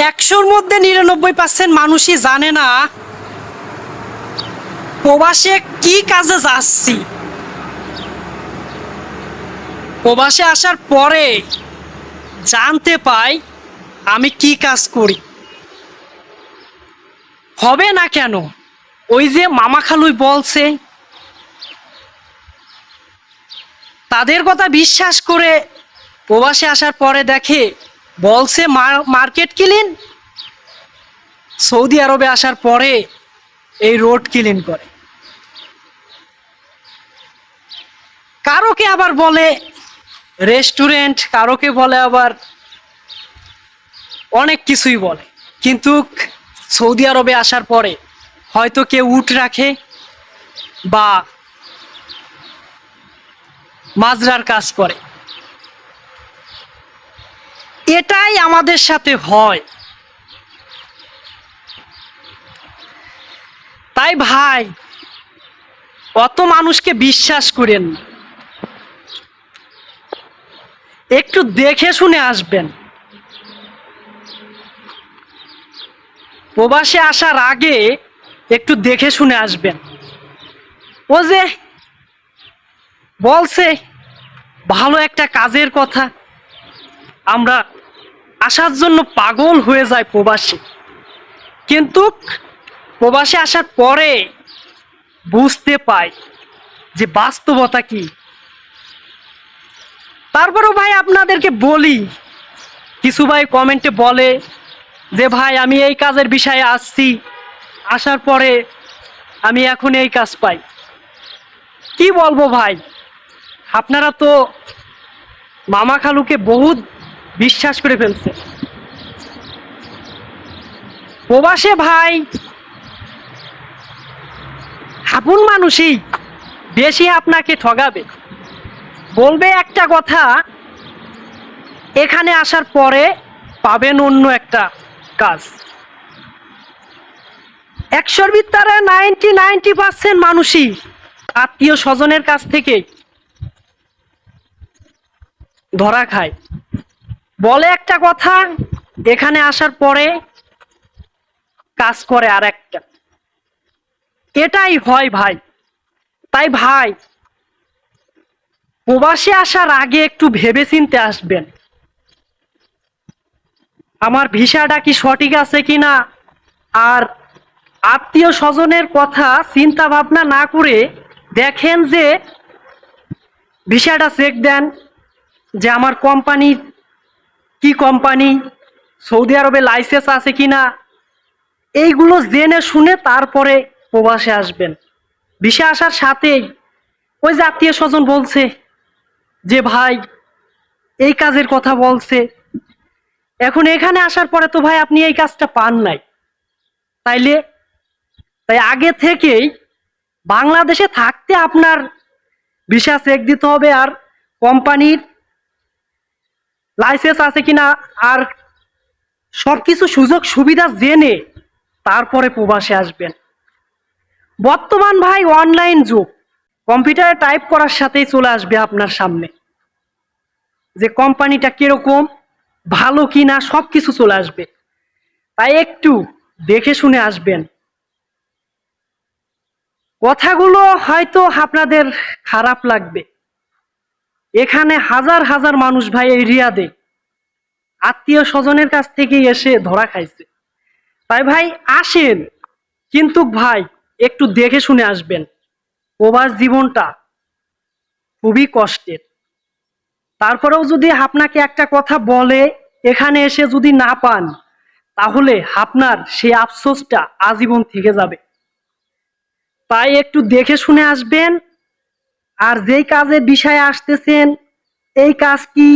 100-র মধ্যে 99% মানুষই জানে না প্রবাসে কি কাজে যাচ্ছি। প্রবাসে আসার পরে জানতে পাই আমি কি কাজ করি। হবে না কেন? ওই যে মামা খালুই বলছে, তাদের কথা বিশ্বাস করে প্রবাসে আসার পরে দেখে বলছে মার্কেট ক্লিন, সৌদি আরবে আসার পরে এই রোড ক্লিন করে। কারোকে আবার বলে রেস্টুরেন্ট, কারোকে বলে আবার অনেক কিছুই বলে, কিন্তু সৌদি আরবে আসার পরে হয়তো কেউ উট রাখে বা মাজরার কাজ করে। এটাই আমাদের সাথে হয়। তাই ভাই, অত মানুষকে বিশ্বাস করেন না, একটু দেখে শুনে আসবেন। প্রবাসে আসার আগে একটু দেখে শুনে আসবেন। ও যে বলছে ভালো একটা কাজের কথা, আমরা আসার জন্য পাগল হয়ে যায় প্রবাসী, কিন্তু প্রবাসে আসার পরে বুঝতে পাই যে বাস্তবতা কি। তারপরেও ভাই আপনাদেরকে বলি, কিছু ভাই কমেন্টে বলে যে ভাই আমি এই কাজের বিষয়ে আসছি, আসার পরে আমি এখন এই কাজ পাই। কি বলবো ভাই, আপনারা তো মামা খালুকে বহুত বিশ্বাস করে ফেলছে। প্রবাসে ভাই আপন মানুষই বেশি আপনাকে ঠগাবে, বলবে একটা কথা, এখানে আসার পরে পাবেন অন্য একটা কাজ। 100-র ভিতরে 90% মানুষই আত্মীয় স্বজনের কাছ থেকে ধরা খায়, বলে একটা কথা, এখানে আসার পরে কাজ করে আর একটা। এটাই হয় ভাই। তাই ভাই, প্রবাসে আসার আগে একটু ভেবে চিনতে আসবেন, আমার ভিসাটা কি সঠিক আছে কিনা। আর আত্মীয় স্বজনের কথা চিন্তা ভাবনা না করে দেখেন যে ভিসাটা চেক দেন যে আমার কোম্পানি কি কোম্পানি, সৌদি আরবে লাইসেন্স আছে কিনা, এইগুলো জেনে শুনে তারপরে প্রবাসে আসবেন। ভিসা আসার সাথেই ওই যে আত্মীয় স্বজন বলছে যে ভাই এই কাজের কথা বলছে, এখন এখানে আসার পরে তো ভাই আপনি এই কাজটা পান নাই, তাই আগে থেকেই বাংলাদেশে থাকতে আপনার ভিসা চেক দিতে হবে, আর কোম্পানির লাইসেন্স আছে কিনা, আর সবকিছু সুযোগ সুবিধা জেনে তারপরে প্রবাসে আসবেন। বর্তমান ভাই অনলাইন যুগ, কম্পিউটারে টাইপ করার সাথেই চলে আসবে আপনার সামনে যে কোম্পানিটা কিরকম, ভালো কিনা, সবকিছু চলে আসবে। তাই একটু দেখে শুনে আসবেন। কথাগুলো হয়তো আপনাদের খারাপ লাগবে, এখানে হাজার হাজার মানুষ ভাই এই রিয়াদে আত্মীয় স্বজনের কাছ থেকে এসে ধরা খাইছে। তাই ভাই আসেন, কিন্তু ভাই একটু দেখে শুনে আসবেন। প্রবাস জীবনটা খুবই কষ্টের। তারপরেও যদি আপনাকে একটা কথা বলে এখানে এসে যদি না পান, তাহলে আপনার সেই আফসোসটা আজীবন থেকে যাবে। তাই একটু দেখে শুনে আসবেন। আর যেই কাজে বিষয়ে আসতেছেন, এই কাজ কি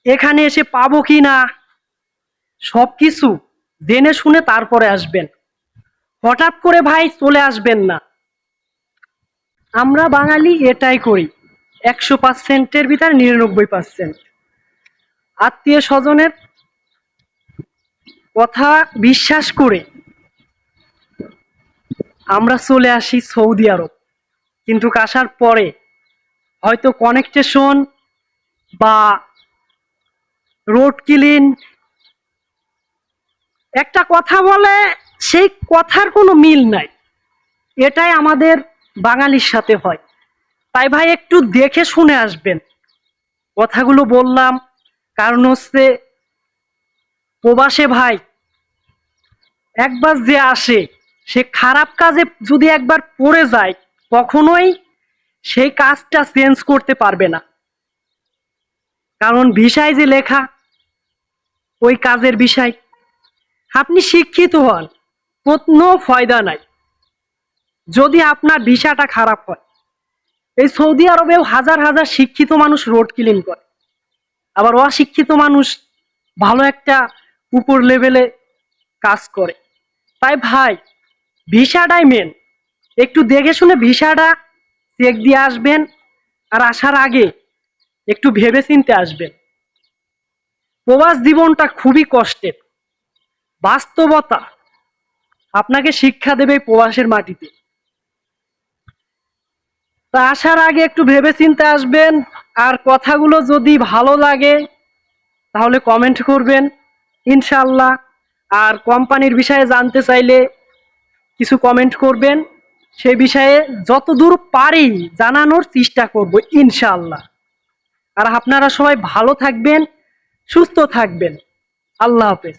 এখানে এসে পাবো কি না, সবকিছু জেনে শুনে তারপরে আসবেন। হঠাৎ করে ভাই চলে আসবেন না। আমরা বাঙালি এটাই করি, 100%-এর ভিতরে 99%। আত্মীয় স্বজনের কথা বিশ্বাস করে আমরা চলে আসি সৌদি আরব, কিন্তু আসার পরে হয়তো কানেকশন বা রোড ক্লিন একটা কথা বলে সেই কথার কোনো মিল নাই, এটাই আমাদের বাঙালির সাথে হয়। তাই ভাই একটু দেখে শুনে আসবেন। কথাগুলো বললাম কারণ হচ্ছে প্রবাসে ভাই একবার যে আসে সে খারাপ কাজে যদি একবার পড়ে যায় কখনোই সেই কাজটা চেঞ্জ করতে পারবে না। কারণ ভিসায় যে লেখা ওই কাজের বিষয়, আপনি শিক্ষিত হন কোনো ফায়দা নাই যদি আপনার ভিসাটা খারাপ হয়। এই সৌদি আরবেও হাজার হাজার শিক্ষিত মানুষ রোড ক্লিন করে, আবার অশিক্ষিত মানুষ ভালো একটা উপর লেভেলে কাজ করে। তাই ভাই ভিসাটাই মেন, একটু দেখে শুনে ভিসাটা চেক দিয়ে আসবেন। আর আসার আগে একটু ভেবে চিনতে আসবেন। প্রবাস জীবনটা খুবই কষ্টের, বাস্তবতা আপনাকে শিক্ষা দেবে এই প্রবাসের মাটিতে। তা আসার আগে একটু ভেবে চিনতে আসবেন। আর কথাগুলো যদি ভালো লাগে তাহলে কমেন্ট করবেন ইনশাল্লাহ। আর কোম্পানির বিষয়ে জানতে চাইলে কিছু কমেন্ট করবেন, সে বিষয়ে যতদূর পারি জানানোর চেষ্টা করব ইনশাআল্লাহ। আর আপনারা সবাই ভালো থাকবেন, সুস্থ থাকবেন। আল্লাহ হাফেজ।